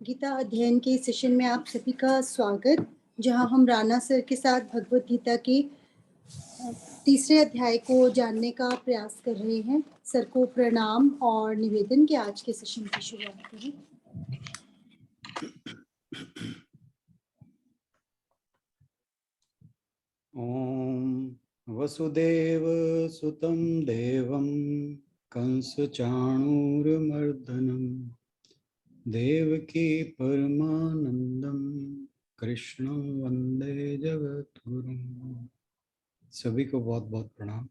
गीता अध्ययन के सेशन में आप सभी का स्वागत, जहां हम राणा सर के साथ भगवत गीता के तीसरे अध्याय को जानने का प्रयास कर रहे हैं। सर को प्रणाम और निवेदन कि आज के सेशन की शुरुआत करें। ओम वसुदेव सुतं देवं कंसचाणूरमर्दनं देवकी परमानंदं कृष्णं वंदे जगद्गुरुं। सभी को बहुत बहुत प्रणाम।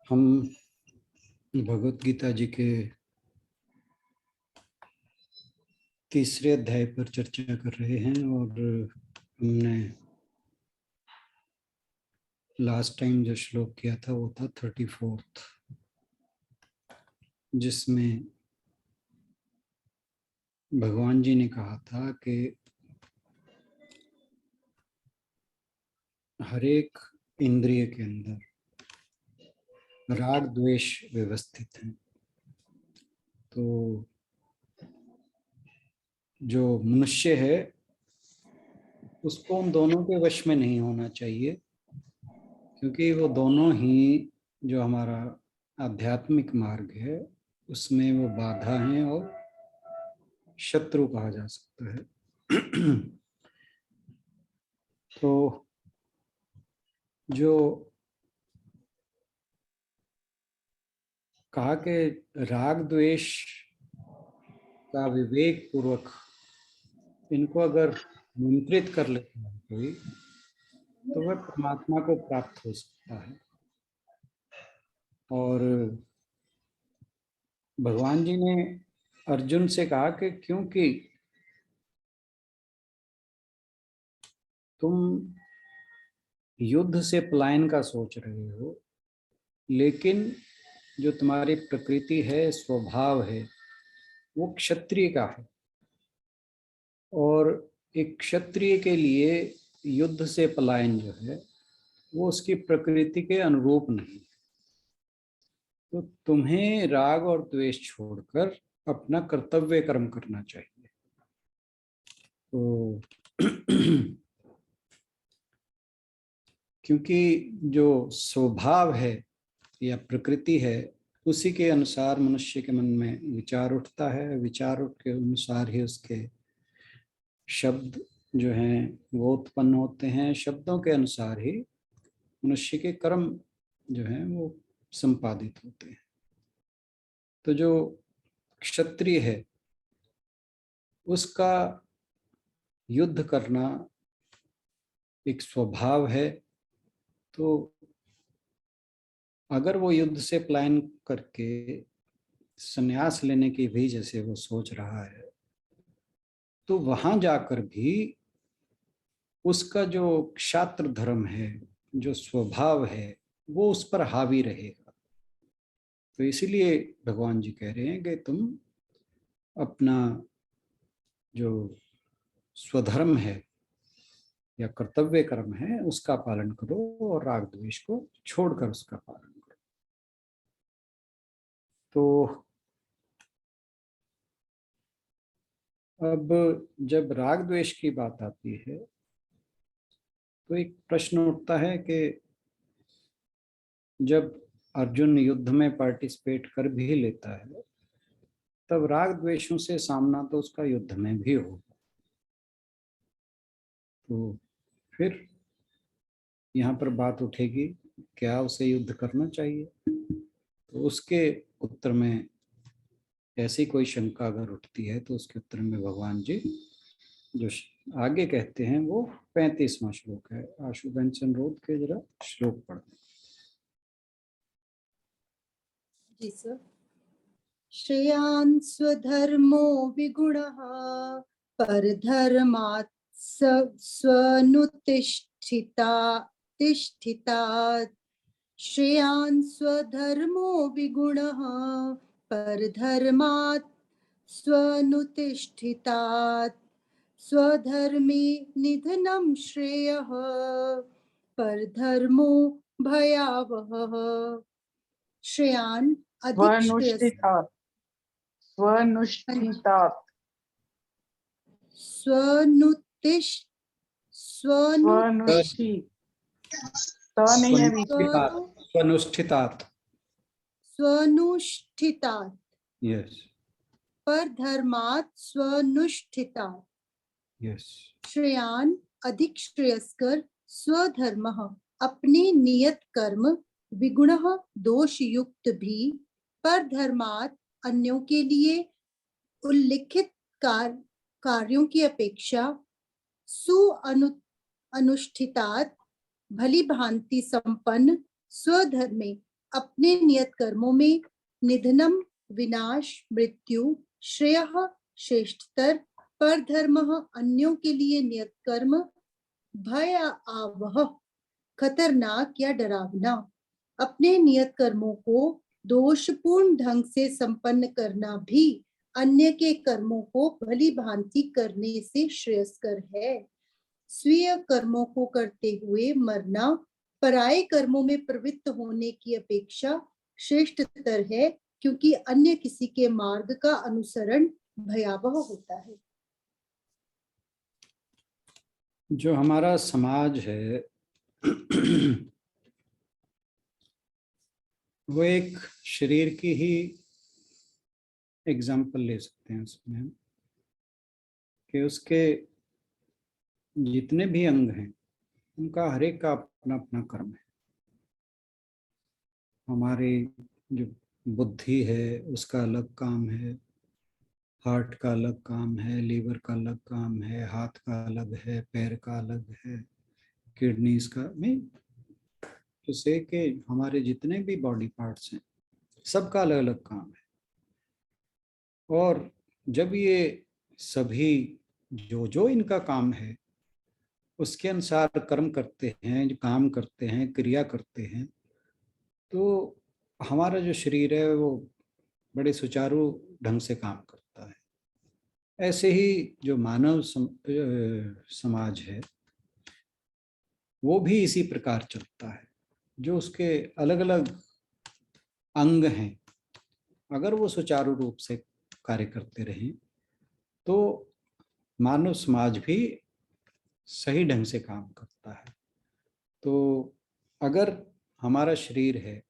हम भगवत गीता जी के तीसरे अध्याय पर चर्चा कर रहे हैं और हमने लास्ट टाइम जो श्लोक किया था वो था 34th, जिसमें भगवान जी ने कहा था कि हर एक इंद्रिय के अंदर राग द्वेष व्यवस्थित है। तो जो मनुष्य है उसको उन दोनों के वश में नहीं होना चाहिए, क्योंकि वो दोनों ही जो हमारा आध्यात्मिक मार्ग है उसमें वो बाधा हैं और शत्रु कहा जा सकता है। तो जो कहा कि राग द्वेष का विवेक पूर्वक इनको अगर नियंत्रित कर लेता है कोई, तो वह परमात्मा को प्राप्त हो सकता है। और भगवान जी ने अर्जुन से कहा कि क्योंकि तुम युद्ध से पलायन का सोच रहे हो, लेकिन जो तुम्हारी प्रकृति है, स्वभाव है, वो क्षत्रिय का है, और एक क्षत्रिय के लिए युद्ध से पलायन जो है वो उसकी प्रकृति के अनुरूप नहीं। तो तुम्हें राग और द्वेष छोड़कर अपना कर्तव्य कर्म करना चाहिए। तो क्योंकि जो स्वभाव है या प्रकृति है उसी के अनुसार मनुष्य के मन में विचार उठता है, विचार के अनुसार ही उसके शब्द जो हैं वो उत्पन्न होते हैं, शब्दों के अनुसार ही मनुष्य के कर्म जो हैं वो संपादित होते हैं। तो जो क्षत्रिय है उसका युद्ध करना एक स्वभाव है। तो अगर वो युद्ध से पलायन करके संन्यास लेने की भी जैसे वो सोच रहा है, तो वहां जाकर भी उसका जो क्षात्र धर्म है, जो स्वभाव है, वो उस पर हावी रहेगा। तो इसीलिए भगवान जी कह रहे हैं कि तुम अपना जो स्वधर्म है या कर्तव्य कर्म है उसका पालन करो और राग द्वेष को छोड़कर उसका पालन करो। तो अब जब राग द्वेष की बात आती है तो एक प्रश्न उठता है कि जब अर्जुन युद्ध में पार्टिसिपेट कर भी लेता है तब राग द्वेषों से सामना तो उसका युद्ध में भी होगा। तो फिर यहाँ पर बात उठेगी, क्या उसे युद्ध करना चाहिए? तो उसके उत्तर में ऐसी कोई शंका अगर उठती है तो उसके उत्तर में भगवान जी जो आगे कहते हैं वो 35वां श्लोक है। आशुबेन रोध के जरा श्लोक पढ़। जी सर। श्रेयान् स्वधर्मो विगुणः परधर्मात् स्वनुतिष्ठितात्। श्रेयान् स्वधर्मो विगुणः परधर्मात् स्वनुतिष्ठितात्। स्वधर्मे निधनं श्रेयः परधर्मो भयावहः। श्रेयान अधिक श्रेयस्कर स्वनुष्ठितात् स्वनुतिश स्वनु स्वनुष्ठि त नहीं है बीच में। स्वनुष्ठितात् स्वनुष्ठितात् यस परधर्मात् स्वनुष्ठितात् यस श्रेयान अधिक श्रेयस्कर स्वधर्मः अपने नियत कर्म विगुणः दोष युक्त भी परधर्मात् अन्यों के लिए उल्लिखित कार्यों की अपेक्षा अनुष्ठितात् भली भांति संपन्न स्वधर्मे अपने नियत कर्मों में निधनम विनाश मृत्यु श्रेयः श्रेष्ठतर परधर्मः अन्यों के लिए नियत कर्म भय आवह खतरनाक या डरावना अपने नियत कर्मों को दोषपूर्ण ढंग से संपन्न करना भी अन्य के कर्मों को भली भांति करने से श्रेयस्कर है। स्वीय कर्मों को करते हुए मरना पराये कर्मों में प्रवृत्त होने की अपेक्षा श्रेष्ठतर है, क्योंकि अन्य किसी के मार्ग का अनुसरण भयावह होता है। जो हमारा समाज है वो एक शरीर की ही एग्जाम्पल ले सकते हैं उसमें कि उसके जितने भी अंग हैं उनका हर एक का अपना अपना कर्म है। हमारी जो बुद्धि है उसका अलग काम है, हार्ट का अलग काम है, लीवर का अलग काम है, हाथ का अलग है, पैर का अलग है, किडनीज का में तो से कि हमारे जितने भी बॉडी पार्ट्स हैं सबका अलग अलग काम है। और जब ये सभी जो इनका काम है उसके अनुसार कर्म करते हैं, जो काम करते हैं, क्रिया करते हैं, तो हमारा जो शरीर है वो बड़े सुचारू ढंग से काम करता है। ऐसे ही जो मानव समाज है वो भी इसी प्रकार चलता है। जो उसके अलग अलग अंग हैं अगर वो सुचारू रूप से कार्य करते रहें तो मानव समाज भी सही ढंग से काम करता है। तो अगर हमारा शरीर है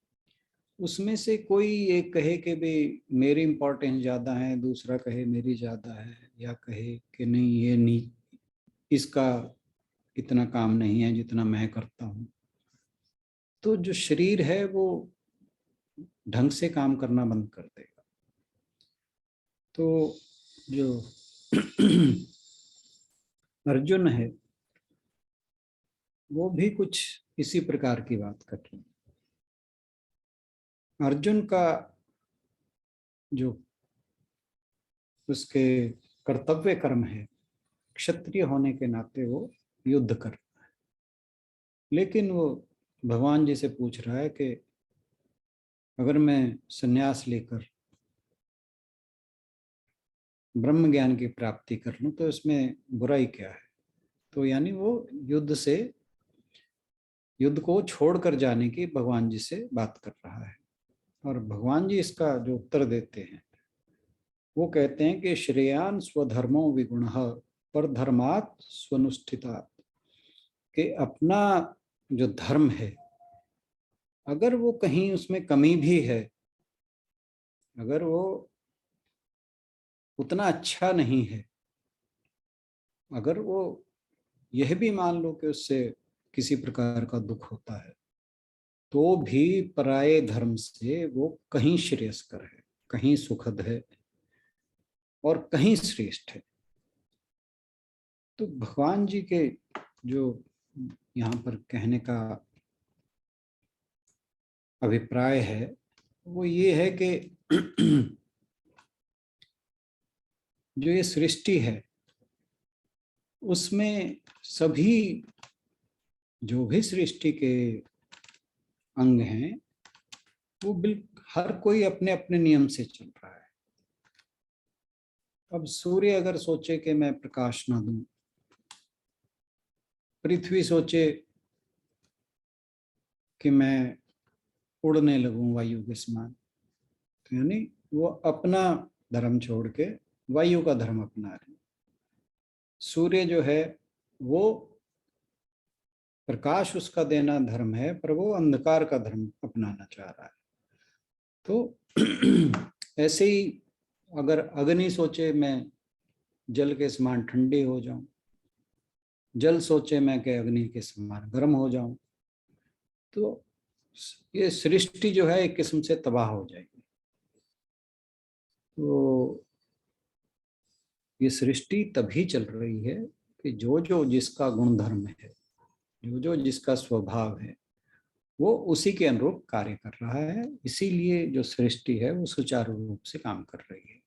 उसमें से कोई एक कहे कि भाई मेरी इम्पोर्टेंस ज़्यादा है, दूसरा कहे मेरी ज़्यादा है, या कहे कि नहीं ये नहीं इसका इतना काम नहीं है जितना मैं करता हूँ, तो जो शरीर है वो ढंग से काम करना बंद कर देगा। तो जो अर्जुन है वो भी कुछ इसी प्रकार की बात कर रहे हैं। अर्जुन का जो उसके कर्तव्य कर्म है, क्षत्रिय होने के नाते वो युद्ध कर रहा है, लेकिन वो भगवान जी से पूछ रहा है कि अगर मैं संन्यास लेकर ब्रह्म ज्ञान की प्राप्ति कर लूं तो इसमें बुराई क्या है। तो यानी वो युद्ध को छोड़कर जाने की भगवान जी से बात कर रहा है। और भगवान जी इसका जो उत्तर देते हैं वो कहते हैं कि श्रेयान स्वधर्मो विगुणः परधर्मात् स्वनुष्ठितात्, कि अपना जो धर्म है अगर वो कहीं उसमें कमी भी है, अगर वो उतना अच्छा नहीं है, अगर वो यह भी मान लो कि उससे किसी प्रकार का दुख होता है, तो भी पराये धर्म से वो कहीं श्रेयस्कर है, कहीं सुखद है और कहीं श्रेष्ठ है। तो भगवान जी के जो यहाँ पर कहने का अभिप्राय है वो ये है कि जो ये सृष्टि है उसमें सभी जो भी सृष्टि के अंग हैं वो बिल्कुल हर कोई अपने अपने नियम से चल रहा है। अब सूर्य अगर सोचे कि मैं प्रकाश ना दूं, पृथ्वी सोचे कि मैं उड़ने लगूं वायु के समान। तो यानी वो अपना धर्म छोड़ के वायु का धर्म अपना रहे। सूर्य जो है वो प्रकाश उसका देना धर्म है, पर वो अंधकार का धर्म अपनाना चाह रहा है। तो ऐसे ही अगर अग्नि सोचे मैं जल के समान ठंडी हो जाऊं, जल सोचे मैं कि अग्नि के समान गर्म हो जाऊं, तो ये सृष्टि जो है एक किस्म से तबाह हो जाएगी। तो ये सृष्टि तभी चल रही है कि जो जो जिसका गुण धर्म है, जो जो जिसका स्वभाव है, वो उसी के अनुरूप कार्य कर रहा है। इसीलिए जो सृष्टि है वो सुचारू रूप से काम कर रही है।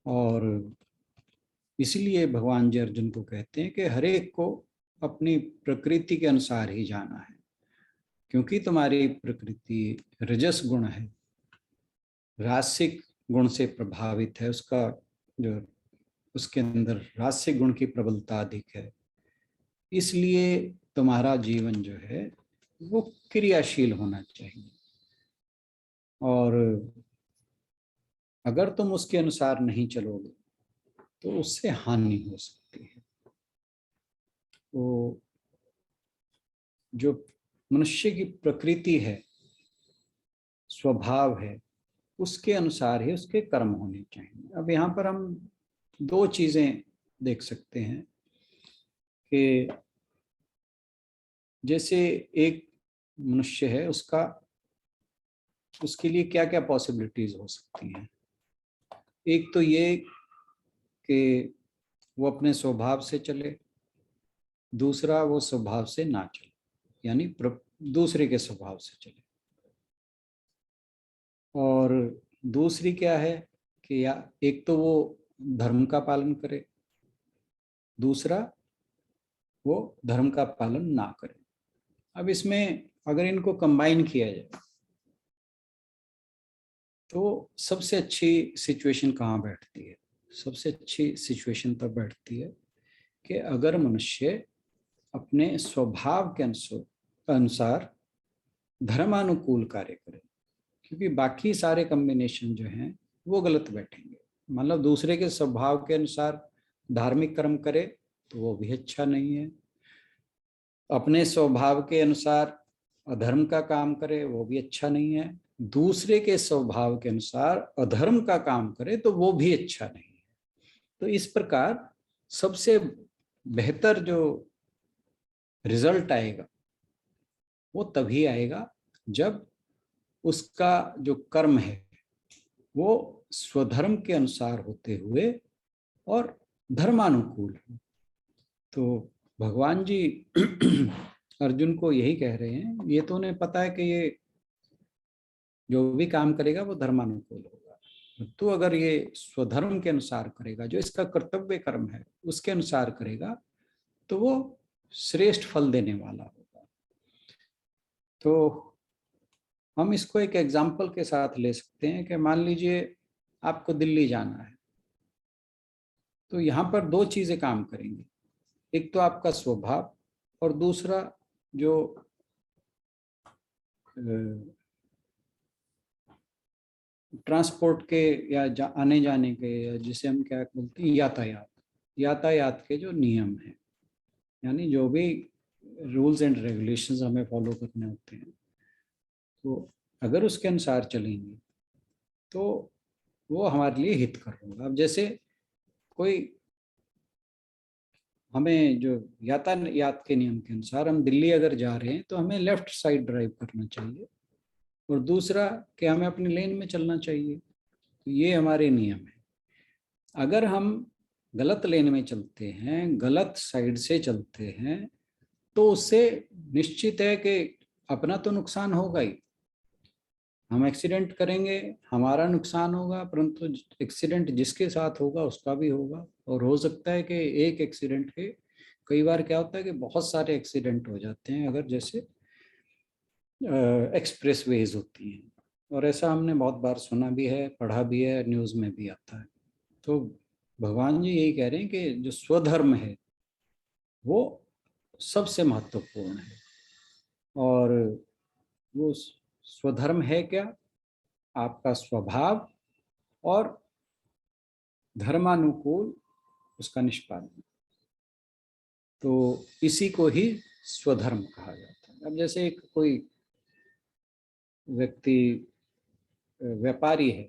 और इसलिए भगवान जी अर्जुन को कहते हैं कि हर एक को अपनी प्रकृति के अनुसार ही जाना है, क्योंकि तुम्हारी प्रकृति रजस गुण है, रासिक गुण से प्रभावित है, उसका जो उसके अंदर रासिक गुण की प्रबलता अधिक है। इसलिए तुम्हारा जीवन जो है वो क्रियाशील होना चाहिए, और अगर तुम उसके अनुसार नहीं चलोगे तो उससे हानि हो सकती है। तो जो मनुष्य की प्रकृति है, स्वभाव है, उसके अनुसार ही उसके कर्म होने चाहिए। अब यहाँ पर हम दो चीजें देख सकते हैं कि जैसे एक मनुष्य है, उसके लिए क्या क्या पॉसिबिलिटीज हो सकती हैं। एक तो ये कि वो अपने स्वभाव से चले, दूसरा वो स्वभाव से ना चले, यानी दूसरे के स्वभाव से चले। और दूसरी क्या है कि या एक तो वो धर्म का पालन करे, दूसरा वो धर्म का पालन ना करे। अब इसमें अगर इनको कंबाइन किया जाए तो सबसे अच्छी सिचुएशन कहाँ बैठती है? सबसे अच्छी सिचुएशन तब बैठती है कि अगर मनुष्य अपने स्वभाव के अनुसार धर्मानुकूल कार्य करे, क्योंकि बाकी सारे कॉम्बिनेशन जो हैं वो गलत बैठेंगे। मतलब दूसरे के स्वभाव के अनुसार धार्मिक कर्म करे तो वो भी अच्छा नहीं है, अपने स्वभाव के अनुसार अधर्म का काम करे वो भी अच्छा नहीं है, दूसरे के स्वभाव के अनुसार अधर्म का काम करे तो वो भी अच्छा नहीं है। तो इस प्रकार सबसे बेहतर जो रिजल्ट आएगा वो तभी आएगा जब उसका जो कर्म है वो स्वधर्म के अनुसार होते हुए और धर्मानुकूल हो। तो भगवान जी अर्जुन को यही कह रहे हैं, ये तो उन्हें पता है कि ये जो भी काम करेगा वो धर्मानुकूल होगा। तो अगर ये स्वधर्म के अनुसार करेगा, जो इसका कर्तव्य कर्म है उसके अनुसार करेगा, तो वो श्रेष्ठ फल देने वाला होगा। तो हम इसको एक एग्जाम्पल के साथ ले सकते हैं कि मान लीजिए आपको दिल्ली जाना है, तो यहाँ पर दो चीजें काम करेंगी। एक तो आपका स्वभाव, और दूसरा जो ट्रांसपोर्ट के या आने जाने के, या जिसे हम क्या बोलते हैं यातायात के जो नियम हैं, यानी जो भी रूल्स एंड रेगुलेशंस हमें फॉलो करने होते हैं, तो अगर उसके अनुसार चलेंगे तो वो हमारे लिए हितकर होगा। अब जैसे कोई हमें जो यातायात के नियम के अनुसार हम दिल्ली अगर जा रहे हैं तो हमें लेफ्ट साइड ड्राइव करना चाहिए, और दूसरा कि हमें अपनी लेन में चलना चाहिए। तो ये हमारे नियम है। अगर हम गलत लेन में चलते हैं, गलत साइड से चलते हैं, तो उससे निश्चित है कि अपना तो नुकसान होगा ही, हम एक्सीडेंट करेंगे, हमारा नुकसान होगा, परंतु एक्सीडेंट जिसके साथ होगा उसका भी होगा। और हो सकता है कि एक एक्सीडेंट के कई बार क्या होता है कि बहुत सारे एक्सीडेंट हो जाते हैं, अगर जैसे एक्सप्रेस वेज होती हैं, और ऐसा हमने बहुत बार सुना भी है, पढ़ा भी है, न्यूज़ में भी आता है। तो भगवान जी यही कह रहे हैं कि जो स्वधर्म है वो सबसे महत्वपूर्ण है, और वो स्वधर्म है क्या, आपका स्वभाव और धर्मानुकूल उसका निष्पादन, तो इसी को ही स्वधर्म कहा जाता है। अब जैसे एक कोई व्यक्ति व्यापारी है,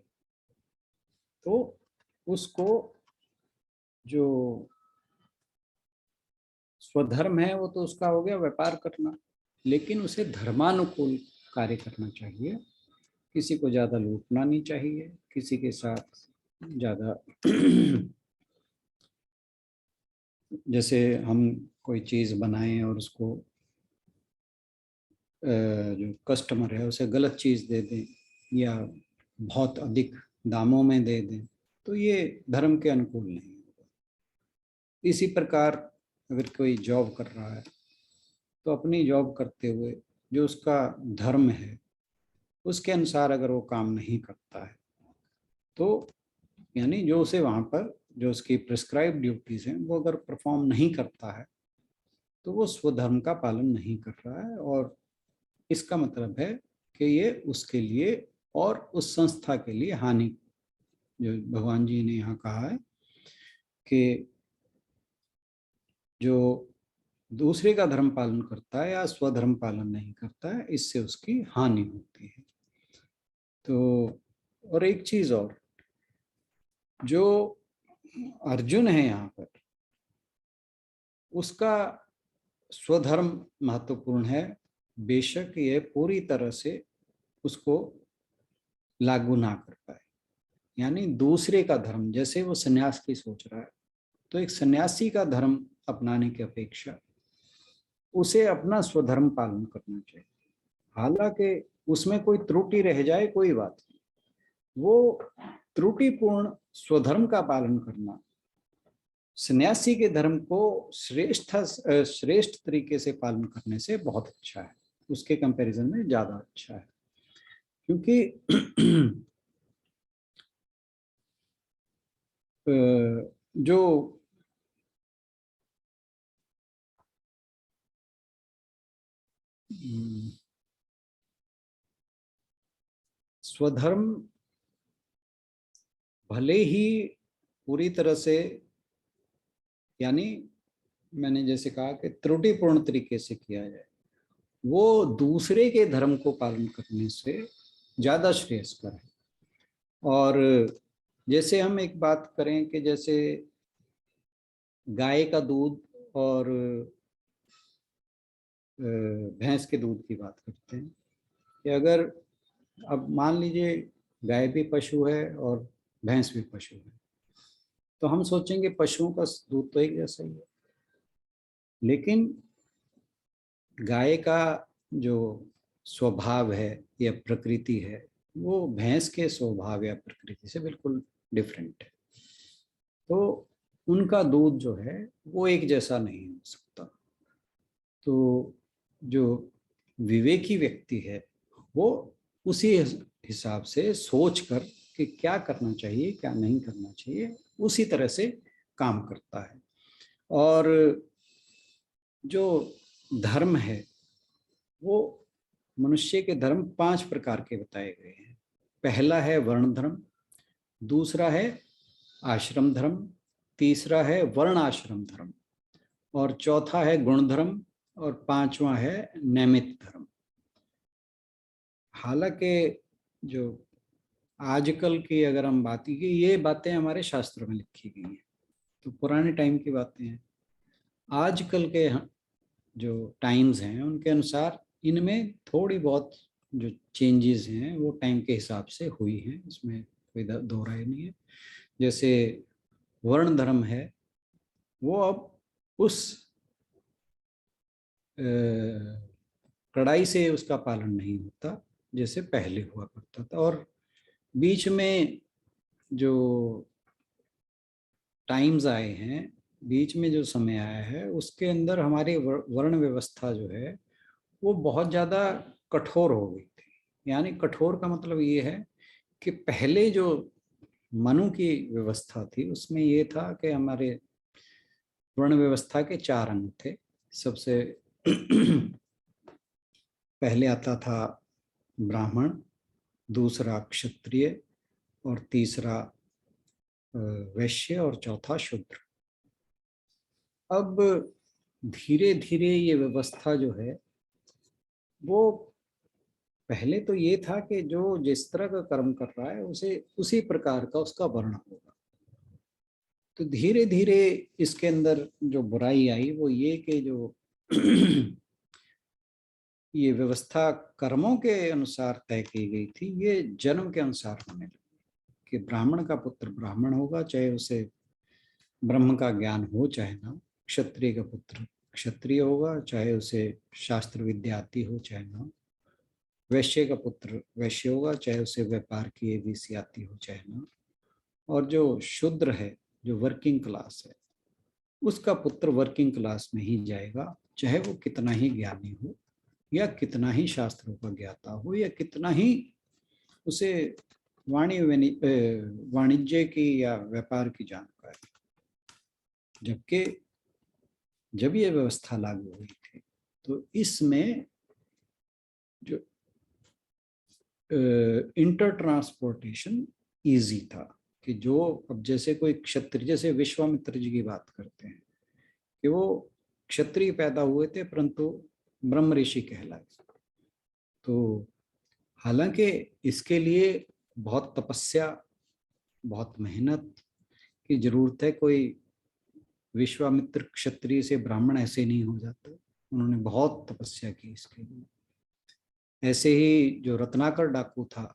तो उसको जो स्वधर्म है वो तो उसका हो गया व्यापार करना, लेकिन उसे धर्मानुकूल कार्य करना चाहिए। किसी को ज़्यादा लूटना नहीं चाहिए, किसी के साथ ज़्यादा जैसे हम कोई चीज़ बनाएं और उसको जो कस्टमर है उसे गलत चीज़ दे दें या बहुत अधिक दामों में दे दें, तो ये धर्म के अनुकूल नहीं होगा। इसी प्रकार अगर कोई जॉब कर रहा है, तो अपनी जॉब करते हुए जो उसका धर्म है उसके अनुसार अगर वो काम नहीं करता है, तो यानी जो उसे वहाँ पर जो उसकी प्रिस्क्राइब ड्यूटीज़ हैं वो अगर परफॉर्म नहीं करता है, तो वो स्वधर्म का पालन नहीं कर रहा है। और इसका मतलब है कि ये उसके लिए और उस संस्था के लिए हानि, जो भगवान जी ने यहाँ कहा है कि जो दूसरे का धर्म पालन करता है या स्वधर्म पालन नहीं करता है, इससे उसकी हानि होती है। तो और एक चीज और, जो अर्जुन है यहाँ पर, उसका स्वधर्म महत्वपूर्ण है, बेशक ये पूरी तरह से उसको लागू ना कर पाए। यानी दूसरे का धर्म, जैसे वो सन्यास की सोच रहा है, तो एक सन्यासी का धर्म अपनाने की अपेक्षा उसे अपना स्वधर्म पालन करना चाहिए। हालांकि उसमें कोई त्रुटि रह जाए कोई बात नहीं, वो त्रुटिपूर्ण स्वधर्म का पालन करना सन्यासी के धर्म को श्रेष्ठ तरीके से पालन करने से बहुत अच्छा है, उसके कंपैरिजन में ज्यादा अच्छा है। क्योंकि जो स्वधर्म भले ही पूरी तरह से, यानी मैंने जैसे कहा कि त्रुटिपूर्ण तरीके से किया जाए, वो दूसरे के धर्म को पालन करने से ज्यादा श्रेयस्कर है। और जैसे हम एक बात करें कि जैसे गाय का दूध और भैंस के दूध की बात करते हैं, कि अगर अब मान लीजिए गाय भी पशु है और भैंस भी पशु है, तो हम सोचेंगे पशुओं का दूध तो एक जैसा ही है, लेकिन गाय का जो स्वभाव है या प्रकृति है वो भैंस के स्वभाव या प्रकृति से बिल्कुल डिफरेंट है। तो उनका दूध जो है वो एक जैसा नहीं हो सकता। तो जो विवेकी व्यक्ति है वो उसी हिसाब से सोच कर कि क्या करना चाहिए क्या नहीं करना चाहिए, उसी तरह से काम करता है। और जो धर्म है वो मनुष्य के धर्म 5 प्रकार के बताए गए हैं। पहला है वर्ण धर्म, दूसरा है आश्रम धर्म, तीसरा है वर्ण आश्रम धर्म, और चौथा है गुण धर्म, और पांचवा है नैमित धर्म। हालांकि जो आजकल की अगर हम बात की, ये बातें हमारे शास्त्रों में लिखी गई हैं, तो पुराने टाइम की बातें हैं। आजकल के जो टाइम्स हैं उनके अनुसार इनमें थोड़ी बहुत जो चेंजेस हैं वो टाइम के हिसाब से हुई हैं, इसमें कोई दो राय नहीं है। जैसे वर्ण धर्म है वो अब उस कड़ाई से उसका पालन नहीं होता जैसे पहले हुआ करता था। और बीच में जो टाइम्स आए हैं, बीच में जो समय आया है, उसके अंदर हमारी वर्ण व्यवस्था जो है वो बहुत ज़्यादा कठोर हो गई थी। यानी कठोर का मतलब ये है कि पहले जो मनु की व्यवस्था थी उसमें ये था कि हमारे वर्ण व्यवस्था के 4 अंग थे। सबसे पहले आता था ब्राह्मण, दूसरा क्षत्रिय और तीसरा वैश्य और चौथा शूद्र। अब धीरे धीरे ये व्यवस्था जो है वो, पहले तो ये था कि जो जिस तरह का कर्म कर रहा है उसे उसी प्रकार का उसका वर्ण होगा। तो धीरे धीरे इसके अंदर जो बुराई आई वो ये कि जो ये व्यवस्था कर्मों के अनुसार तय की गई थी, ये जन्म के अनुसार होने लगी कि ब्राह्मण का पुत्र ब्राह्मण होगा, चाहे उसे ब्रह्म का ज्ञान हो चाहे ना। क्षत्रिय का पुत्र क्षत्रिय होगा, चाहे उसे शास्त्र विद्या आती हो चाहे ना। वैश्य का पुत्र वैश्य होगा, चाहे उसे व्यापार की एबीसी आती हो चाहे ना। और जो शूद्र है, जो वर्किंग क्लास है, उसका पुत्र वर्किंग क्लास में ही जाएगा, चाहे वो कितना ही ज्ञानी हो या कितना ही शास्त्रों का ज्ञाता हो या कितना ही उसे वाणिज्य की या व्यापार की जानकारी। जबकि जब ये व्यवस्था लागू हुई थी तो इसमें जो इंटर ट्रांसपोर्टेशन ईजी था कि जो, अब जैसे कोई क्षत्रिय, जैसे विश्वामित्र जी की बात करते हैं कि वो क्षत्रिय पैदा हुए थे परंतु ब्रह्म ऋषि कहलाए। तो हालांकि इसके लिए बहुत तपस्या, बहुत मेहनत की जरूरत है। कोई विश्वामित्र क्षत्रिय से ब्राह्मण ऐसे नहीं हो जाता, उन्होंने बहुत तपस्या की इसके लिए। ऐसे ही जो रत्नाकर डाकू था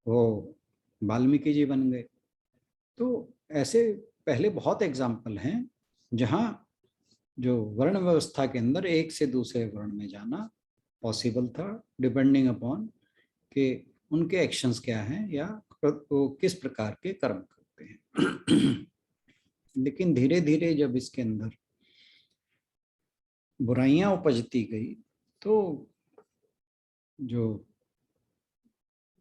वो वाल्मीकि जी बन गए। तो ऐसे पहले बहुत एग्जाम्पल हैं जहाँ जो वर्ण व्यवस्था के अंदर एक से दूसरे वर्ण में जाना पॉसिबल था, डिपेंडिंग अपॉन कि उनके एक्शंस क्या हैं या वो किस प्रकार के कर्म करते हैं। लेकिन धीरे धीरे जब इसके अंदर बुराइयां उपजती गई तो जो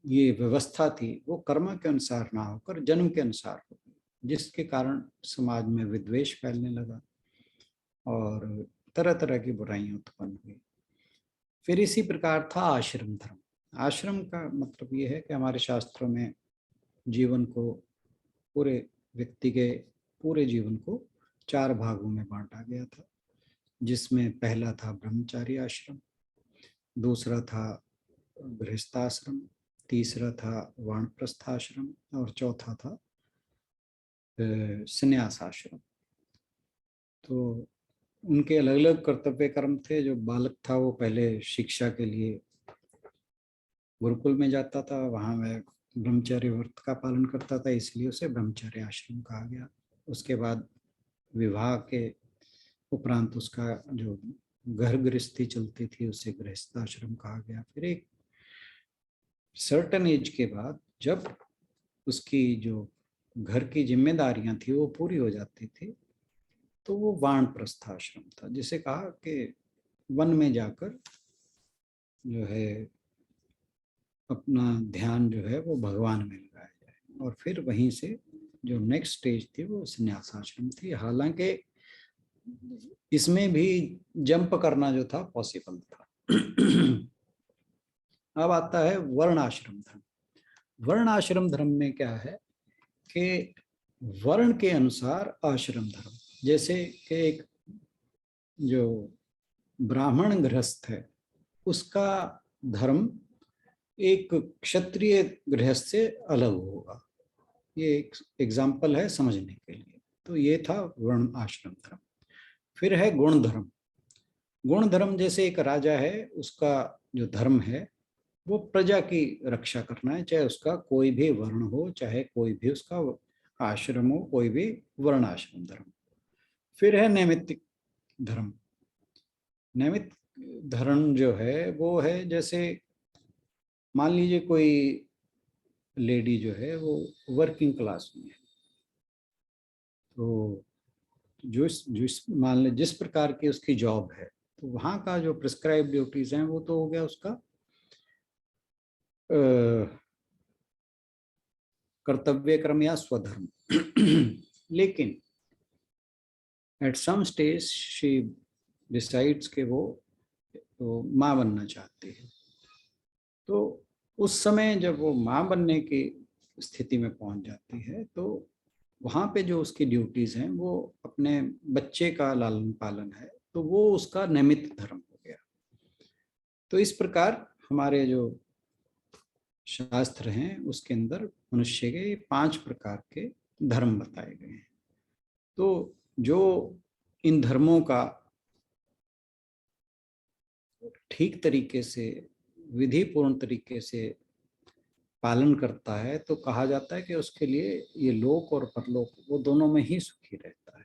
ये व्यवस्था थी वो कर्म के अनुसार ना होकर जन्म के अनुसार हो गई, जिसके कारण समाज में विद्वेष फैलने लगा और तरह तरह की बुराइयां उत्पन्न हुई। फिर इसी प्रकार था आश्रम धर्म। आश्रम का मतलब ये है कि हमारे शास्त्रों में जीवन को, पूरे व्यक्ति के पूरे जीवन को 4 भागों में बांटा गया था, जिसमें पहला था ब्रह्मचारी आश्रम, दूसरा था गृहस्थाश्रम, तीसरा था वानप्रस्थ आश्रम और चौथा था संन्यास आश्रम। तो उनके अलग अलग कर्तव्य कर्म थे। जो बालक था वो पहले शिक्षा के लिए गुरुकुल में जाता था, वहाँ वह ब्रह्मचर्य व्रत का पालन करता था, इसलिए उसे ब्रह्मचर्य आश्रम कहा गया। उसके बाद विवाह के उपरांत उसका जो घर गृहस्थी चलती थी उसे गृहस्थ आश्रम कहा गया। फिर एक सर्टन एज के बाद जब उसकी जो घर की जिम्मेदारियां थी वो पूरी हो जाती थी तो वो वानप्रस्थ आश्रम था, जिसे कहा कि वन में जाकर जो है अपना ध्यान जो है वो भगवान में लगाया जाए। और फिर वहीं से जो नेक्स्ट स्टेज थी वो संन्यास आश्रम थी। हालांकि इसमें भी जंप करना जो था पॉसिबल था। अब आता है वर्ण आश्रम धर्म। वर्ण आश्रम धर्म में क्या है कि वर्ण के अनुसार आश्रम धर्म, जैसे कि एक जो ब्राह्मण गृहस्थ है उसका धर्म एक क्षत्रिय गृहस्थ से अलग होगा। ये एक एग्जाम्पल है समझने के लिए। तो ये था वर्ण आश्रम धर्म। फिर है गुण धर्म। गुण धर्म जैसे एक राजा है, उसका जो धर्म है वो प्रजा की रक्षा करना है, चाहे उसका कोई भी वर्ण हो, चाहे कोई भी उसका आश्रम हो, कोई भी वर्ण आश्रम धर्म। फिर है नैमित्तिक धर्म। नैमित धर्म जो है वो है, जैसे मान लीजिए कोई लेडी जो है वो वर्किंग क्लास में है, तो जो मान लीजिए जिस प्रकार की उसकी जॉब है तो वहाँ का जो प्रिस्क्राइब ड्यूटीज हैं वो तो हो गया उसका कर्तव्य कर्म या स्वधर्म। लेकिन at some stage she decides कि वो तो माँ बनना चाहती है। तो उस समय जब वो माँ बनने की स्थिति में पहुंच जाती है तो वहाँ पे जो उसकी ड्यूटीज हैं वो अपने बच्चे का लालन पालन है, तो वो उसका निमित्त धर्म हो गया। तो इस प्रकार हमारे जो शास्त्र हैं उसके अंदर मनुष्य के 5 प्रकार के धर्म बताए गए हैं। तो जो इन धर्मों का ठीक तरीके से, विधि पूर्ण तरीके से पालन करता है तो कहा जाता है कि उसके लिए ये लोक और परलोक वो दोनों में ही सुखी रहता है।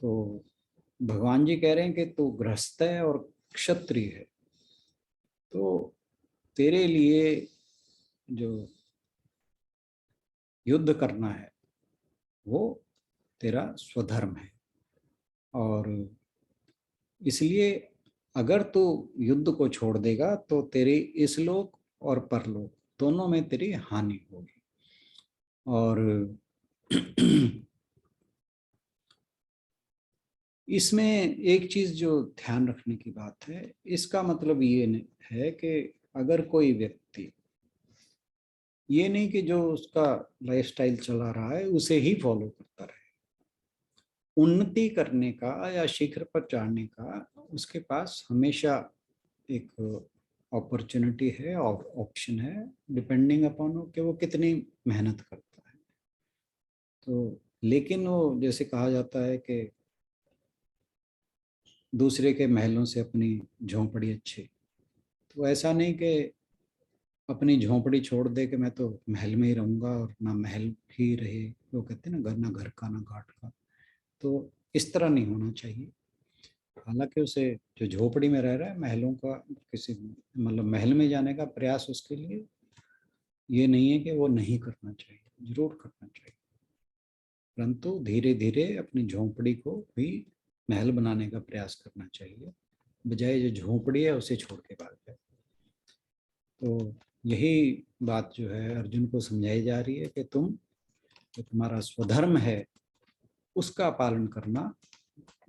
तो भगवान जी कह रहे हैं कि तू गृहस्थ है और क्षत्रिय है, तो तेरे लिए जो युद्ध करना है वो तेरा स्वधर्म है, और इसलिए अगर तू युद्ध को छोड़ देगा तो तेरी इस लोक और परलोक दोनों में तेरी हानि होगी। और इसमें एक चीज जो ध्यान रखने की बात है, इसका मतलब ये है कि अगर कोई व्यक्ति ये नहीं कि जो उसका लाइफस्टाइल चला रहा है उसे ही फॉलो करता रहे, उन्नति करने का या शिखर पर चढ़ने का उसके पास हमेशा एक अपॉर्चुनिटी है और ऑप्शन है, डिपेंडिंग अपॉन कि वो कितनी मेहनत करता है। तो लेकिन वो जैसे कहा जाता है कि दूसरे के महलों से अपनी झोंपड़ी अच्छी, तो ऐसा नहीं कि अपनी झोंपड़ी छोड़ दे कि मैं तो महल में ही रहूंगा और ना महल ही रहे, वो कहते हैं ना घर, ना घर का ना घाट का, तो इस तरह नहीं होना चाहिए। हालांकि उसे जो झोपड़ी में रह रहा है, महलों का किसी मतलब महल में जाने का प्रयास उसके लिए ये नहीं है कि वो नहीं करना चाहिए, जरूर करना चाहिए, परंतु धीरे धीरे अपनी झोंपड़ी को भी महल बनाने का प्रयास करना चाहिए, बजाय जो झोंपड़ी है उसे छोड़ के भाग जाए। तो यही बात जो है अर्जुन को समझाई जा रही है कि तुम जो तुम्हारा स्वधर्म है उसका पालन करना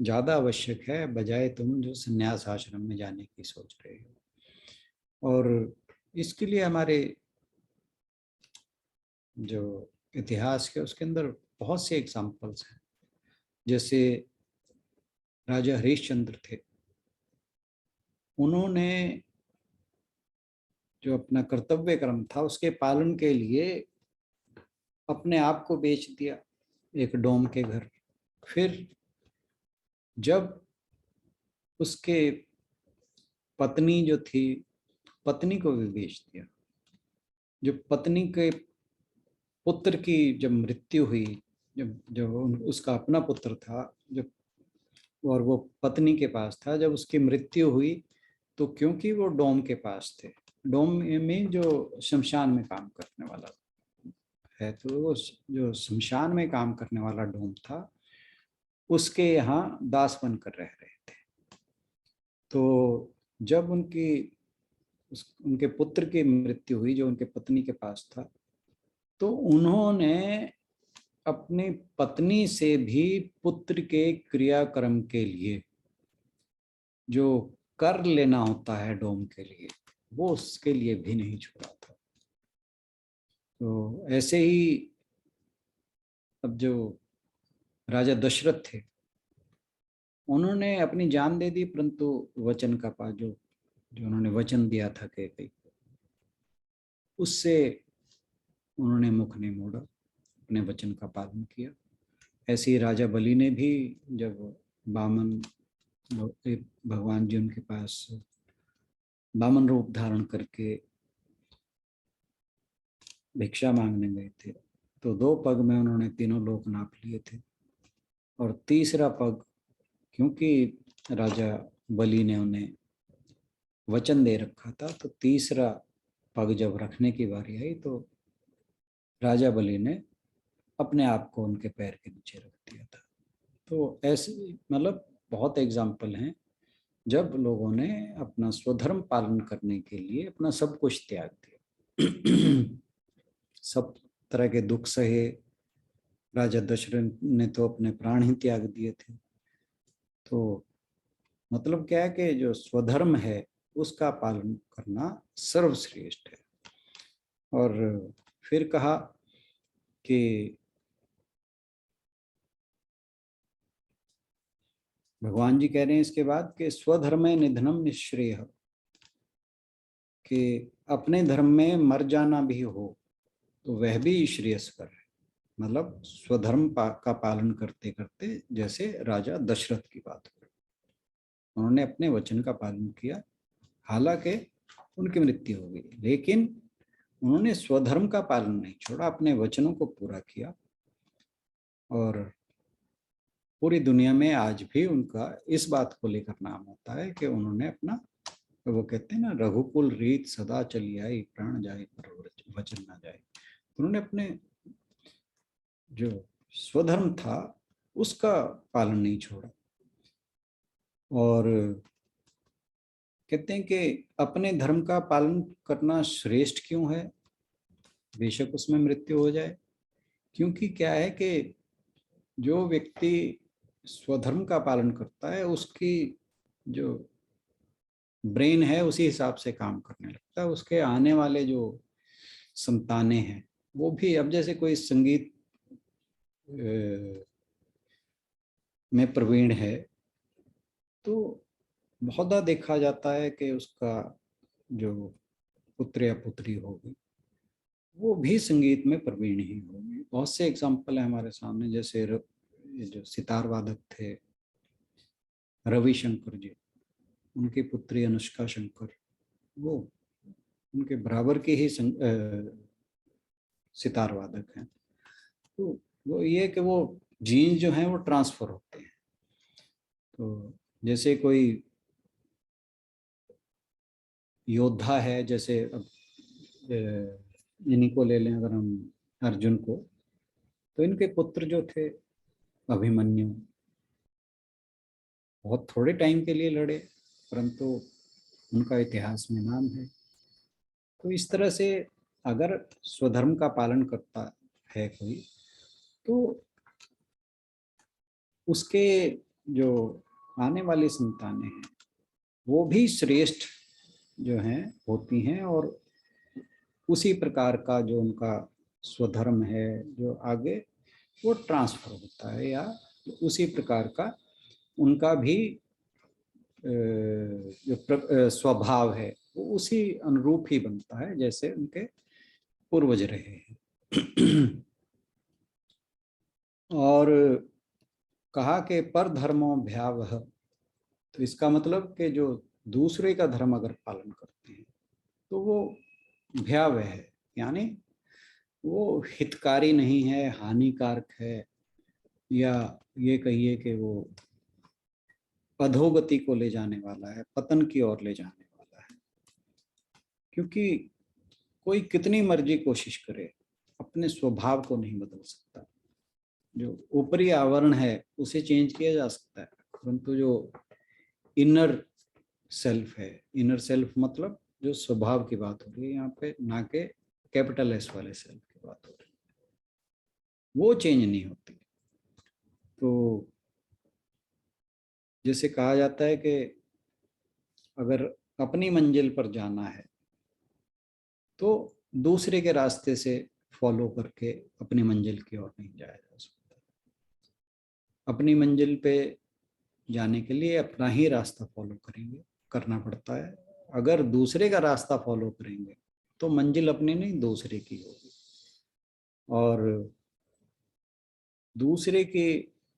ज्यादा आवश्यक है, बजाय तुम जो संन्यास आश्रम में जाने की सोच रहे हो। और इसके लिए हमारे जो इतिहास के उसके अंदर बहुत से एग्जाम्पल्स हैं। जैसे राजा हरिश्चंद्र थे, उन्होंने जो अपना कर्तव्य कर्म था उसके पालन के लिए अपने आप को बेच दिया एक डोम के घर। फिर जब उसके पत्नी जो थी, पत्नी को भी बेच दिया। जो पत्नी के पुत्र की जब मृत्यु हुई, जब जब उसका अपना पुत्र था जब, और वो पत्नी के पास था, जब उसकी मृत्यु हुई तो क्योंकि वो डोम के पास थे, डोम में जो शमशान में काम करने वाला है, तो वो जो शमशान में काम करने वाला डोम था उसके यहाँ दास बनकर रह रहे थे। तो जब उनके पुत्र की मृत्यु हुई जो उनके पत्नी के पास था, तो उन्होंने अपनी पत्नी से भी पुत्र के क्रियाक्रम के लिए जो कर लेना होता है डोम के लिए, वो उसके लिए भी नहीं छोड़ा था। तो ऐसे ही अब जो राजा दशरथ थे, उन्होंने अपनी जान दे दी, परंतु वचन का पास जो जो उन्होंने वचन दिया था कैकेयी को, उससे उन्होंने मुख नहीं मोड़ा, अपने वचन का पालन किया। ऐसे ही राजा बलि ने भी जब बामन भगवान जी उनके पास बामन रूप धारण करके भिक्षा मांगने गए थे, तो 2 पग में उन्होंने तीनों लोक नाप लिए थे, और तीसरा पग क्योंकि राजा बलि ने उन्हें वचन दे रखा था, तो तीसरा पग जब रखने की बारी आई तो राजा बलि ने अपने आप को उनके पैर के नीचे रख दिया था। तो ऐसे मतलब बहुत एग्जाम्पल हैं जब लोगों ने अपना स्वधर्म पालन करने के लिए अपना सब कुछ त्याग दिया। सब तरह के दुख सहे। राजा दशरथ ने तो अपने प्राण ही त्याग दिए थे। तो मतलब क्या है कि जो स्वधर्म है उसका पालन करना सर्वश्रेष्ठ है। और फिर कहा कि भगवान जी कह रहे हैं इसके बाद कि स्वधर्मे निधनम निश्रेय, कि अपने धर्म में मर जाना भी हो तो वह भी श्रेयस्कर है। मतलब स्वधर्म का पालन करते करते, जैसे राजा दशरथ की बात हो, उन्होंने अपने वचन का पालन किया, हालांकि उनकी मृत्यु हो गई, लेकिन उन्होंने स्वधर्म का पालन नहीं छोड़ा, अपने वचनों को पूरा किया। और पूरी दुनिया में आज भी उनका इस बात को लेकर नाम होता है कि उन्होंने अपना, वो कहते हैं ना, रघुकुल रीत सदा चली आई, प्राण जाए पर वचन ना जाए। उन्होंने अपने जो स्वधर्म था उसका पालन नहीं छोड़ा। और कहते हैं कि अपने धर्म का पालन करना श्रेष्ठ क्यों है, बेशक उसमें मृत्यु हो जाए, क्योंकि क्या है कि जो व्यक्ति स्वधर्म का पालन करता है उसकी जो ब्रेन है उसी हिसाब से काम करने लगता है। उसके आने वाले जो संतानें हैं वो भी, अब जैसे कोई संगीत में प्रवीण है तो बहुधा देखा जाता है कि उसका जो पुत्र या पुत्री होगी वो भी संगीत में प्रवीण ही होगी। बहुत से एग्जाम्पल है हमारे सामने, जैसे जो सितार वादक थे रविशंकर जी, उनकी पुत्री अनुष्का शंकर, वो उनके बराबर के ही सितार वादक हैं। तो वो ये कि वो जीन जो हैं वो ट्रांसफर होते हैं। तो जैसे कोई योद्धा है, जैसे अब इन्हीं को ले लें अगर हम, अर्जुन को, तो इनके पुत्र जो थे अभिमन्यु, बहुत थोड़े टाइम के लिए लड़े परंतु उनका इतिहास में नाम है। तो इस तरह से अगर स्वधर्म का पालन करता है कोई तो उसके जो आने वाली संतानें हैं वो भी श्रेष्ठ जो हैं होती हैं, और उसी प्रकार का जो उनका स्वधर्म है जो आगे वो ट्रांसफर होता है, या उसी प्रकार का उनका भी जो स्वभाव है वो उसी अनुरूप ही बनता है जैसे उनके पूर्वज रहे हैं। और कहा कि पर धर्मो भयावह, तो इसका मतलब कि जो दूसरे का धर्म अगर पालन करते हैं तो वो भयावह है, यानी वो हितकारी नहीं है, हानिकारक है, या ये कहिए कि वो अधोगति को ले जाने वाला है, पतन की ओर ले जाने वाला है। क्योंकि कोई कितनी मर्जी कोशिश करे अपने स्वभाव को नहीं बदल सकता। जो ऊपरी आवरण है उसे चेंज किया जा सकता है, परंतु जो इनर सेल्फ है, इनर सेल्फ मतलब जो स्वभाव की बात हो रही है यहाँ पे, ना के कैपिटल एस वाले सेल्फ की बात हो रही है, वो चेंज नहीं होती। तो जैसे कहा जाता है कि अगर अपनी मंजिल पर जाना है तो दूसरे के रास्ते से फॉलो करके अपनी मंजिल की ओर नहीं जाया जा सकता। अपनी मंजिल पे जाने के लिए अपना ही रास्ता फॉलो करना पड़ता है। अगर दूसरे का रास्ता फॉलो करेंगे तो मंजिल अपनी नहीं दूसरे की होगी। और दूसरे के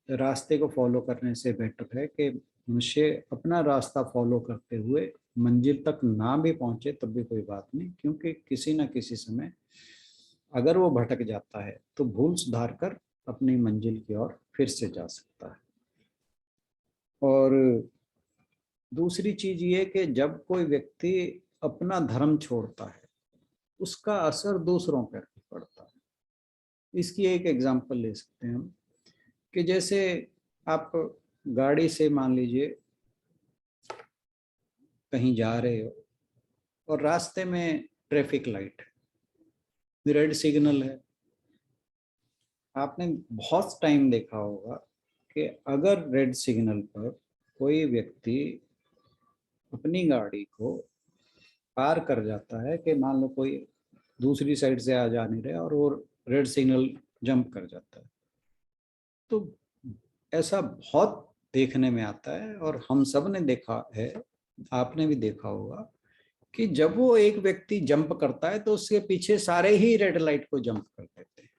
रास्ते को फॉलो करने से बेटर है कि मनुष्य अपना रास्ता फॉलो करते हुए मंजिल तक ना भी पहुंचे तब भी कोई बात नहीं, क्योंकि किसी न किसी समय अगर वो भटक जाता है तो भूल सुधार कर अपनी मंजिल की ओर फिर से जा सकता है। और दूसरी चीज ये कि जब कोई व्यक्ति अपना धर्म छोड़ता है उसका असर दूसरों पर पड़ता है। इसकी एक एग्जांपल ले सकते हैं हम, कि जैसे आप गाड़ी से मान लीजिए कहीं जा रहे हो और रास्ते में ट्रैफिक लाइट है, रेड सिग्नल है। आपने बहुत टाइम देखा होगा कि अगर रेड सिग्नल पर कोई व्यक्ति अपनी गाड़ी को पार कर जाता है कि मान लो कोई दूसरी साइड से आ जा नहीं रहा और वो रेड सिग्नल जंप कर जाता है। तो ऐसा बहुत देखने में आता है और हम सब ने देखा है, आपने भी देखा होगा कि जब वो एक व्यक्ति जंप करता है तो उसके पीछे सारे ही रेड लाइट को जंप कर देते हैं,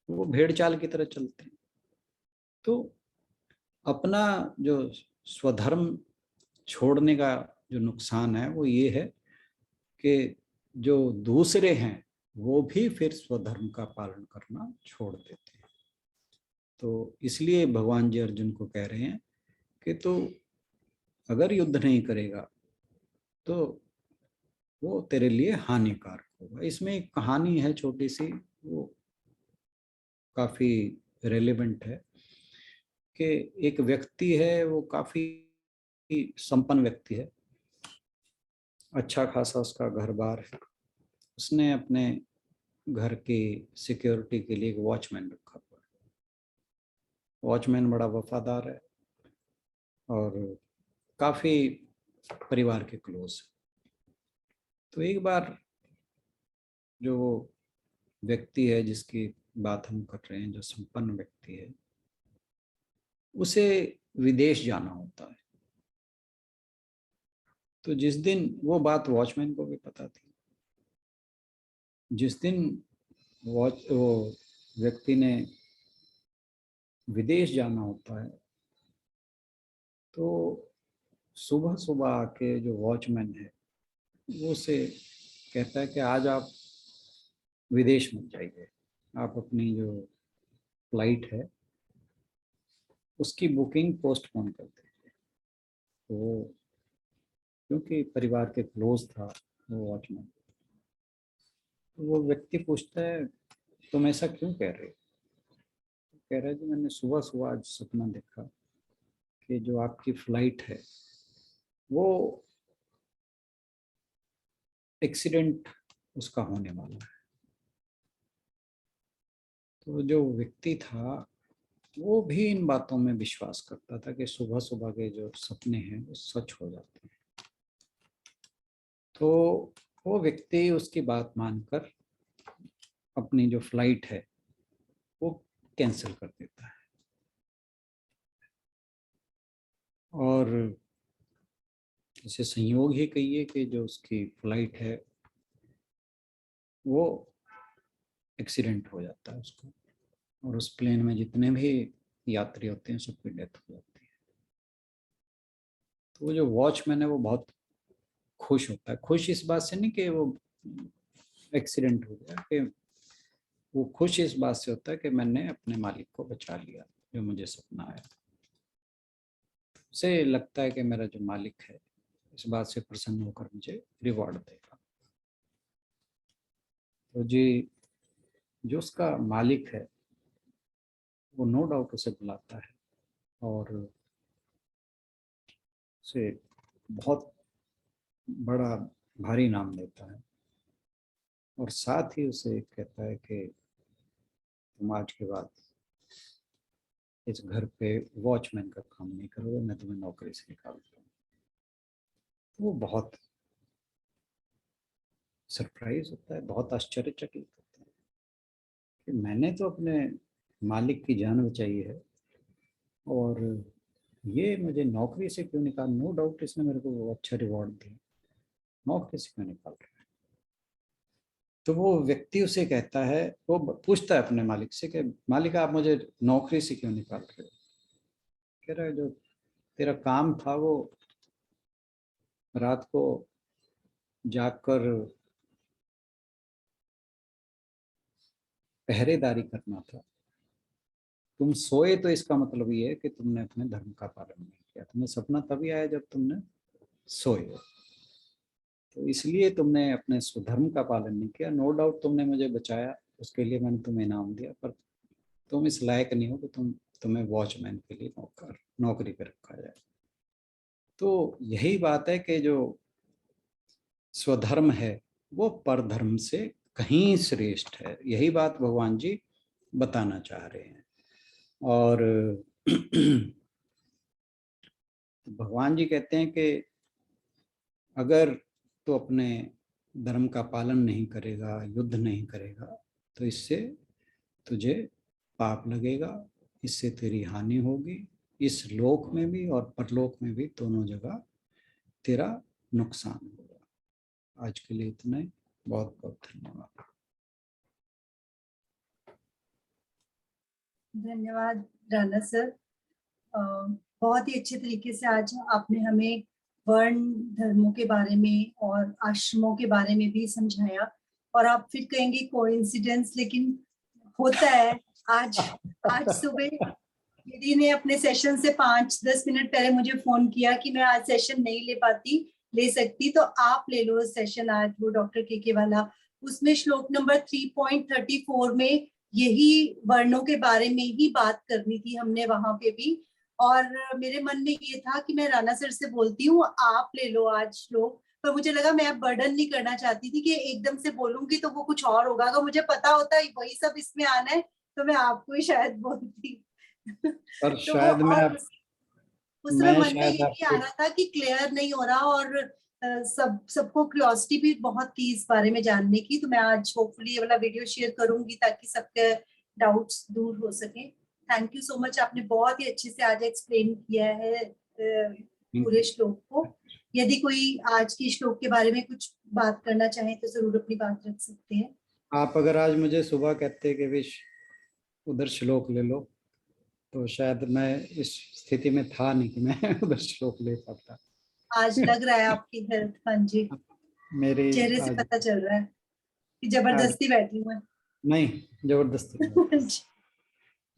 वो भेड़ चाल की तरह चलते हैं। तो अपना जो स्वधर्म छोड़ने का जो नुकसान है वो ये है कि जो दूसरे हैं वो भी फिर स्वधर्म का पालन करना छोड़ देते हैं। तो इसलिए भगवान जी अर्जुन को कह रहे हैं कि तो अगर युद्ध नहीं करेगा तो वो तेरे लिए हानिकारक होगा। इसमें एक कहानी है छोटी सी, वो काफी रेलेवेंट है कि एक व्यक्ति है, वो काफी संपन्न व्यक्ति है, अच्छा खासा उसका घर बार है। उसने अपने घर की सिक्योरिटी के लिए एक वॉचमैन रखा हुआ है। वॉचमैन बड़ा वफादार है और काफी परिवार के क्लोज है। तो एक बार जो व्यक्ति है जिसकी बात हम कर रहे हैं, जो संपन्न व्यक्ति है, उसे विदेश जाना होता है। तो जिस दिन, वो बात वॉचमैन को भी पता थी, जिस दिन वो व्यक्ति ने विदेश जाना होता है तो सुबह सुबह आके जो वॉचमैन है वो उसे कहता है कि आज आप विदेश मत जाइए, आप अपनी जो फ्लाइट है उसकी बुकिंग पोस्टपोन कर दीजिए। तो क्योंकि परिवार के क्लोज था वो वॉचमैन, तो वो व्यक्ति पूछता है तुम ऐसा क्यों कह रहे हो? कह रहा है कि मैंने सुबह सुबह आज सपना देखा कि जो आपकी फ्लाइट है वो एक्सीडेंट उसका होने वाला है। तो जो व्यक्ति था वो भी इन बातों में विश्वास करता था कि सुबह सुबह के जो सपने हैं वो सच हो जाते हैं। तो वो व्यक्ति उसकी बात मानकर अपनी जो फ्लाइट है वो कैंसिल कर देता है और इसे संयोग ही कहिए कि जो उसकी फ्लाइट है वो एक्सीडेंट हो जाता है उसका, और उस प्लेन में जितने भी यात्री होते हैं सबकी डेथ हो जाती है। तो वो जो वॉचमैन है वो बहुत खुश होता है। खुश इस बात से नहीं कि वो एक्सीडेंट हो गया, कि वो खुश इस बात से होता है कि मैंने अपने मालिक को बचा लिया जो मुझे सपना आया। उसे लगता है कि मेरा जो मालिक है इस बात से प्रसन्न होकर मुझे रिवॉर्ड देगा। तो जी जो उसका मालिक है वो नो डाउट उसे बुलाता है और उसे बहुत बड़ा भारी इनाम देता है और साथ ही उसे कहता है कि तुम आज के बाद इस घर पे वॉचमैन का काम नहीं करोगे, मैं तुम्हें नौकरी से निकाल दूंगा। वो बहुत सरप्राइज होता है, बहुत आश्चर्यचकित होता है कि मैंने तो अपने मालिक की जान बचाई है और ये मुझे नौकरी से क्यों निकाल, नो डाउट इसने मेरे को वो अच्छा रिवॉर्ड दिया, नौकरी से क्यों निकाल रहा है। तो वो व्यक्ति उसे कहता है, वो पूछता है अपने मालिक से कि मालिक आप मुझे नौकरी से क्यों निकाल रहे हो? कह रहा है जो तेरा काम था वो रात को जागकर पहरेदारी करना था, तुम सोए तो इसका मतलब ये है कि तुमने अपने धर्म का पालन नहीं किया, तुम्हें सपना तभी आया जब तुमने सोए हो, तो इसलिए तुमने अपने स्वधर्म का पालन नहीं किया। नो डाउट तुमने मुझे बचाया, उसके लिए मैंने तुम्हें इनाम दिया, पर तुम इस लायक नहीं हो कि तुम्हें वॉचमैन के लिए नौकरी पर रखा जाए। तो यही बात है कि जो स्वधर्म है वो परधर्म से कहीं श्रेष्ठ है, यही बात भगवान जी बताना चाह रहे हैं। और भगवान जी कहते हैं कि अगर तो अपने धर्म का पालन नहीं करेगा, युद्ध नहीं करेगा, तो इससे तुझे पाप लगेगा, इससे तेरी हानि होगी, इस लोक में भी और परलोक में भी, दोनों जगह तेरा नुकसान होगा। आज के लिए इतना ही। बहुत बहुत धन्यवाद। धन्यवाद राणा सर। बहुत ही अच्छे तरीके से आज आपने हमें वर्ण धर्मों के बारे में और आश्रमों के बारे में भी समझाया। और आप फिर कहेंगे कोइंसिडेंस, लेकिन होता है। आज सुबह दीदी ने अपने सेशन से 5-10 मिनट पहले मुझे फोन किया कि मैं आज सेशन नहीं ले सकती, तो आप ले लो सेशन आज, वो डॉक्टर के वाला। उसमें श्लोक नंबर 3.34 में यही वर्णों के बारे में ही बात करनी थी हमने वहां पे भी। और मेरे मन में ये था कि मैं राणा सर से बोलती हूँ आप ले लो आज श्लोक, पर मुझे लगा मैं अब बर्डन नहीं करना चाहती थी कि एकदम से बोलूंगी तो वो कुछ और होगा। अगर मुझे पता होता है वही सब इसमें आना है तो मैं आपको ही शायद बोलती। पर तो वो शायद और उस समय मन में शायद यही आ रहा था कि क्लियर नहीं हो रहा, और सबको क्यूरियोसिटी भी बहुत थी इस बारे में जानने की। तो मैं आज होपफुली ये वाला वीडियो शेयर करूंगी ताकि सबके डाउट्स दूर हो सके। थैंक यू सो मच, आपने बहुत ही अच्छे से आज एक्सप्लेन किया है पूरे श्लोक को। यदि कोई आज के श्लोक के बारे में कुछ बात करना चाहे तो जरूर अपनी बात रख सकते हैं। आप अगर आज मुझे सुबह कहते कि विश उधर श्लोक ले लो, तो शायद मैं इस स्थिति में था नहीं कि मैं उधर श्लोक ले पाता। आज लग रहा है आपकी हेल्थ, हाँ जी, मेरी चेहरे से पता चल रहा है कि जबरदस्ती बैठी हूँ मैं। नहीं, जबरदस्ती नहीं,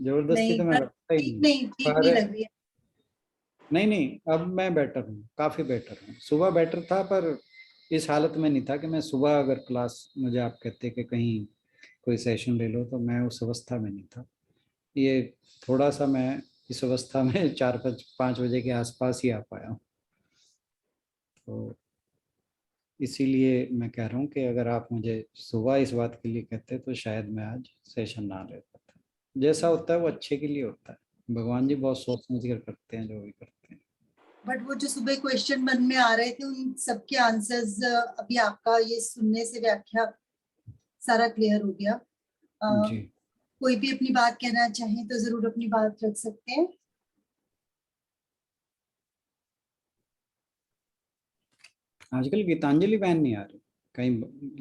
जबरदस्ती तो नहीं, मैं पर करता ही नहीं। ठीक नहीं लग रही है। नहीं, अब मैं बेटर हूँ, काफी बेटर हूँ। सुबह बेटर था, पर इस हालत में नहीं था कि मैं सुबह अगर क्लास, मुझे आप कहते कि कहीं कोई सेशन ले लो, तो मैं उस अवस्था में नहीं था। ये थोड़ा सा मैं इस अवस्था में 4-5 बजे के आसपास ही आ पाया हूँ। तो इसीलिए मैं कह रहा हूँ कि अगर आप मुझे सुबह इस बात के लिए कहते तो शायद मैं आज सेशन ना ले पाता। जैसा होता है वो अच्छे के लिए होता है। भगवान जी बहुत सोच समझ कर करते हैं जो भी करते हैं। बट वो जो सुबह क्वेश्चन मन में आ रहे थे उन सबके आंसर्स अभी आपका ये सुनने से व्याख्या सारा क्लियर हो गया। जी, कोई भी अपनी बात कहना चाहे तो जरूर अपनी बात रख सकते हैं। आजकल गीतांजलि बहन नहीं आ रही, कहीं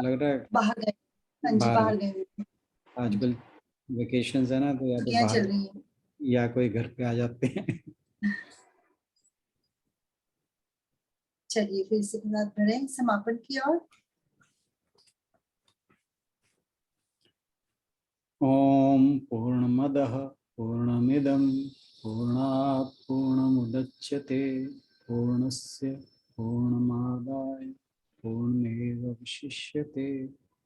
लग रहा है बाहर गए, हाँ जी बाहर बाहर गए। गए, हाँ जी, आजकल वेकेशंस है ना, तो या तो छुट्टियां बाहर चल रही हैं। या कोई घर पे आ जाते हैं। चलिए फिर से बात बढ़े समापन की ओर। ओम पूर्णमदः पूर्णमिदं पूर्णात् पूर्णमुदच्यते पूर्णस्य पूर्णमादाय पूर्णमेवावशिष्यते।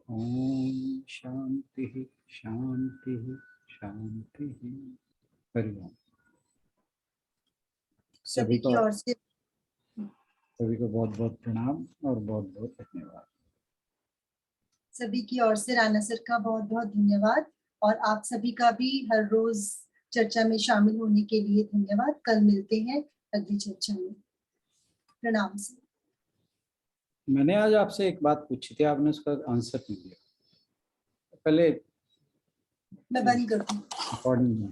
ओम शांति शांति शांति। हरि ओम। सभी की ओर से सभी को बहुत बहुत प्रणाम और बहुत बहुत धन्यवाद। सभी की ओर से राणा सर का बहुत बहुत धन्यवाद, और आप सभी का भी हर रोज चर्चा में शामिल होने के लिए धन्यवाद। कल मिलते हैं अगली चर्चा में। प्रणाम सर। मैंने आज आपसे एक बात पूछी थी, आपने उसका आंसर नहीं दिया। पहले मैं बंद कर दूं। रिकॉर्डिंग